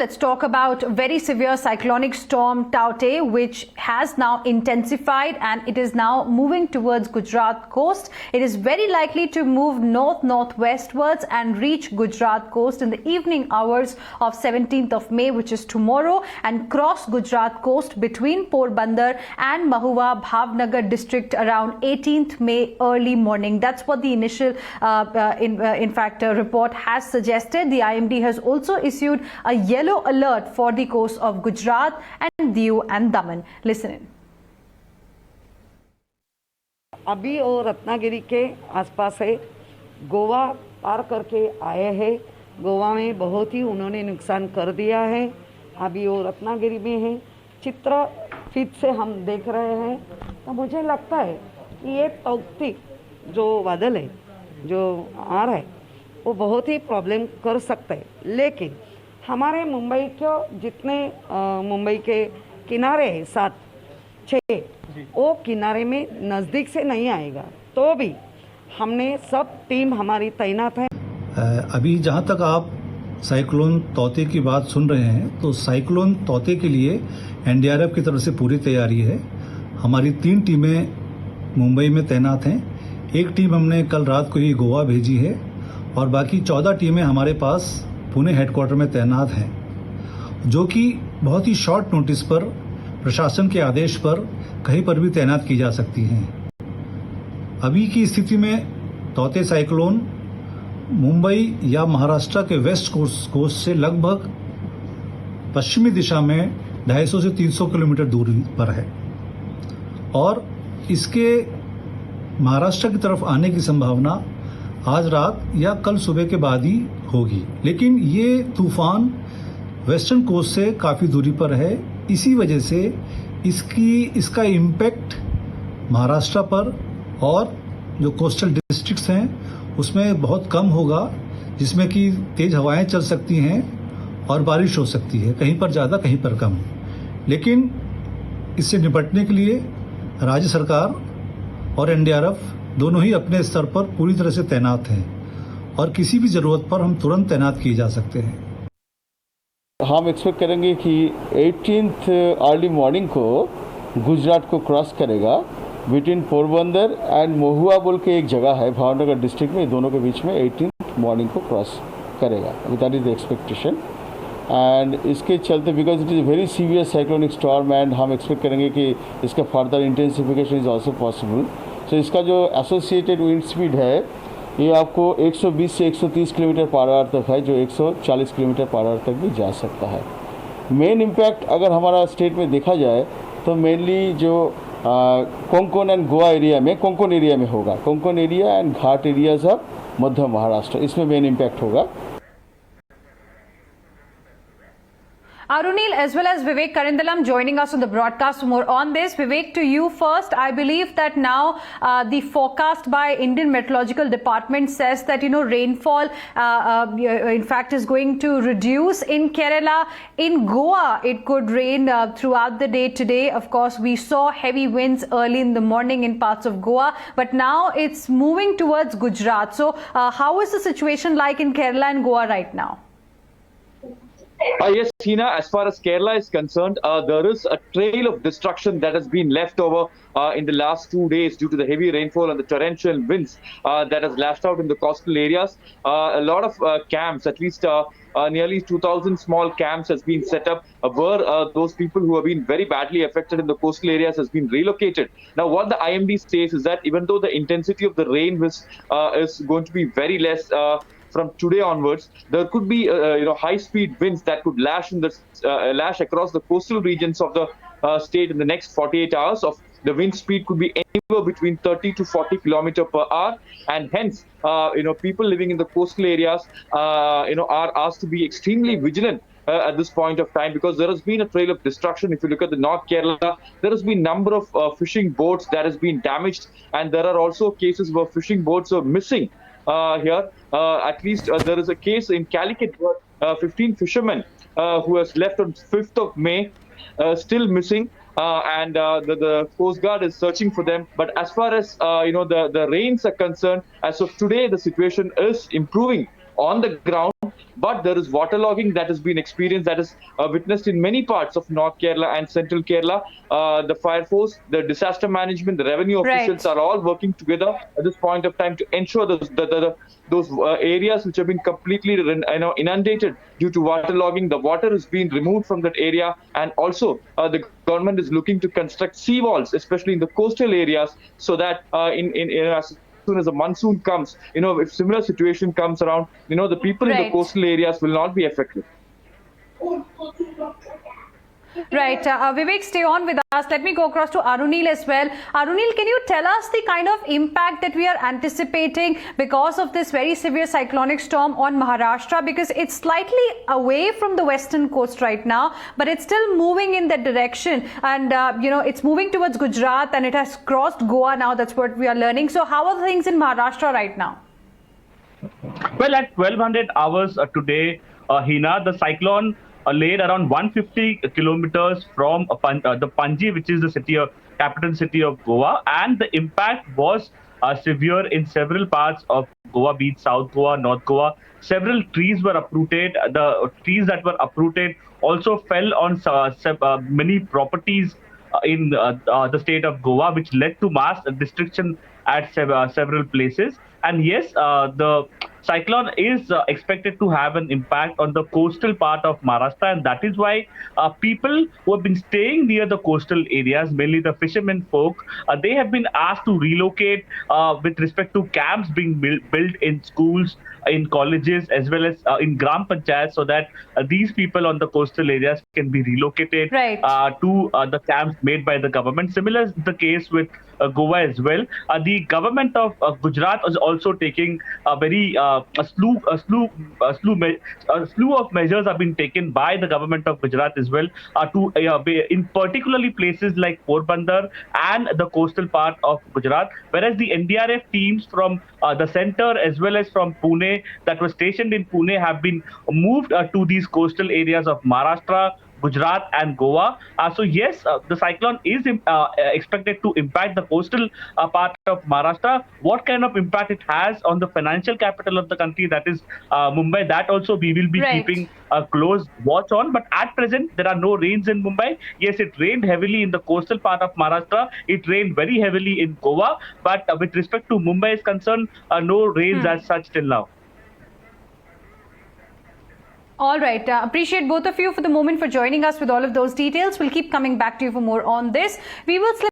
Let's talk about very severe cyclonic storm Taute, which has now intensified and it is now moving towards Gujarat coast. It is very likely to move north-northwestwards and reach Gujarat coast in the evening hours of 17th of May, which is tomorrow, and cross Gujarat coast between Porbandar and Mahua Bhavnagar district around 18th May early morning. That's what the initial report has suggested. The IMD has also issued a yellow alert for the coast of Gujarat and Diu and Daman. Listen in. अभी और रत्नागिरी के आसपास है, गोवा पार करके आए हैं। गोवा में बहुत ही उन्होंने नुकसान कर दिया है। अभी वो रत्नागिरी में है। चित्र फीड से हम देख रहे हैं तो मुझे लगता है कि ये तौक्ती जो बादल है जो आ रहा है वो बहुत ही प्रॉब्लम कर सकता है, लेकिन हमारे मुंबई के जितने मुंबई के किनारे हैं 7-6 वो किनारे में नज़दीक से नहीं आएगा, तो भी हमने सब टीम हमारी तैनात है। अभी जहां तक आप साइक्लोन तौते की बात सुन रहे हैं तो साइक्लोन तौते के लिए एनडीआरएफ की तरफ से पूरी तैयारी है। हमारी 3 टीमें मुंबई में तैनात हैं। एक टीम हमने कल रात को ही गोवा भेजी है और बाकी 14 टीमें हमारे पास पुणे हेडक्वार्टर में तैनात हैं, जो कि बहुत ही शॉर्ट नोटिस पर प्रशासन के आदेश पर कहीं पर भी तैनात की जा सकती हैं। अभी की स्थिति में तौते साइक्लोन मुंबई या महाराष्ट्र के वेस्ट कोस्ट से लगभग पश्चिमी दिशा में 250 से 300 किलोमीटर दूरी पर है और इसके महाराष्ट्र की तरफ आने की संभावना आज रात या कल सुबह के बाद ही होगी। लेकिन ये तूफान वेस्टर्न कोस्ट से काफ़ी दूरी पर है, इसी वजह से इसका इम्पैक्ट महाराष्ट्र पर और जो कोस्टल डिस्ट्रिक्ट्स हैं उसमें बहुत कम होगा, जिसमें कि तेज़ हवाएं चल सकती हैं और बारिश हो सकती है, कहीं पर ज़्यादा कहीं पर कम। लेकिन इससे निपटने के लिए राज्य सरकार और एनडीआरएफ दोनों ही अपने स्तर पर पूरी तरह से तैनात हैं और किसी भी ज़रूरत पर हम तुरंत तैनात किए जा सकते हैं। हम एक्सपेक्ट करेंगे कि 18th अर्ली मॉर्निंग को गुजरात को क्रॉस करेगा बिटवीन पोरबंदर एंड महुआ बोल के एक जगह है भावनगर डिस्ट्रिक्ट में, दोनों के बीच में 18th मॉर्निंग को क्रॉस करेगा। That is the expectation and इसके चलते because it is very severe cyclonic storm and हम एक्सपेक्ट करेंगे कि इसका further intensification is also possible. तो इसका जो एसोसिएटेड विंड स्पीड है ये आपको 120 से 130 किलोमीटर पर आवर तक है, जो 140 किलोमीटर पर आवर तक भी जा सकता है। मेन इम्पैक्ट अगर हमारा स्टेट में देखा जाए तो मेनली जो कोंकण एंड गोवा एरिया में, कोंकण एरिया में होगा, Konkan area and ghat areas of Madhya Maharashtra, इसमें मेन इम्पैक्ट होगा। Arunil as well as Vivek Karindalam joining us on the broadcast for more on this. Vivek, to you first. I believe that now the forecast by Indian Meteorological Department says that, rainfall in fact is going to reduce in Kerala. In Goa, it could rain throughout the day today. Of course, we saw heavy winds early in the morning in parts of Goa, but now it's moving towards Gujarat. So how is the situation like in Kerala and Goa right now? Yes, Tina, as far as Kerala is concerned, there is a trail of destruction that has been left over in the last 2 days due to the heavy rainfall and the torrential winds that has lashed out in the coastal areas. A lot of camps, at least nearly 2,000 small camps has been set up where those people who have been very badly affected in the coastal areas has been relocated. Now, what the IMD says is that even though the intensity of the rain is going to be very less, from today onwards, there could be high-speed winds that could lash across the coastal regions of the state in the next 48 hours. Of the wind speed could be anywhere between 30 to 40 kilometers per hour, and hence, people living in the coastal areas, are asked to be extremely vigilant. At this point of time, because there has been a trail of destruction. If you look at the North Kerala, there has been number of fishing boats that has been damaged, and there are also cases where fishing boats are missing. Here, at least there is a case in Calicut where 15 fishermen who has left on 5th of May still missing, and the Coast Guard is searching for them. But as far as the rains are concerned, as of today, the situation is improving on the ground. but there is waterlogging that has been experienced, that is witnessed in many parts of North Kerala and Central Kerala. The fire force, the disaster management, the revenue officials Right. are all working together at this point of time to ensure those areas which have been completely inundated due to waterlogging, the water is being removed from that area, and also the government is looking to construct sea walls, especially in the coastal areas, so that as soon as the monsoon comes, if similar situation comes around, the people in the Right. coastal areas will not be affected. Right. Vivek, stay on with us. Let me go across to Arunil as well. Arunil, can you tell us the kind of impact that we are anticipating because of this very severe cyclonic storm on Maharashtra? Because it's slightly away from the western coast right now, but it's still moving in that direction. And, it's moving towards Gujarat and it has crossed Goa now. That's what we are learning. So how are things in Maharashtra right now? Well, at 1200 hours today, Hina, the cyclone laid around 150 kilometers from the Panji, which is the capital city of Goa, and the impact was severe in several parts of Goa, be it South Goa, North Goa. Several trees were uprooted. The trees that were uprooted also fell on many properties in the state of Goa, which led to mass destruction at several places. And yes, the cyclone is expected to have an impact on the coastal part of Maharashtra, and that is why people who have been staying near the coastal areas, mainly the fishermen folk, they have been asked to relocate with respect to camps being built in schools, in colleges, as well as in Gram Panchayat, so that these people on the coastal areas can be relocated Right. to the camps made by the government. Similar is the case with Goa as well. The government of Gujarat is also taking a slew of measures have been taken by the government of Gujarat as well to in particularly places like Porbandar and the coastal part of Gujarat, whereas the NDRF teams from the center as well as from Pune that were stationed in Pune have been moved to these coastal areas of Maharashtra, Gujarat and Goa. So yes, the cyclone is expected to impact the coastal part of Maharashtra. What kind of impact it has on the financial capital of the country, that is Mumbai, that also we will be Right. keeping a close watch on. But at present, there are no rains in Mumbai. Yes, it rained heavily in the coastal part of Maharashtra. It rained very heavily in Goa. But with respect to Mumbai is concerned, no rains as such till now. All right. Appreciate both of you for the moment for joining us with all of those details. We'll keep coming back to you for more on this. We will slip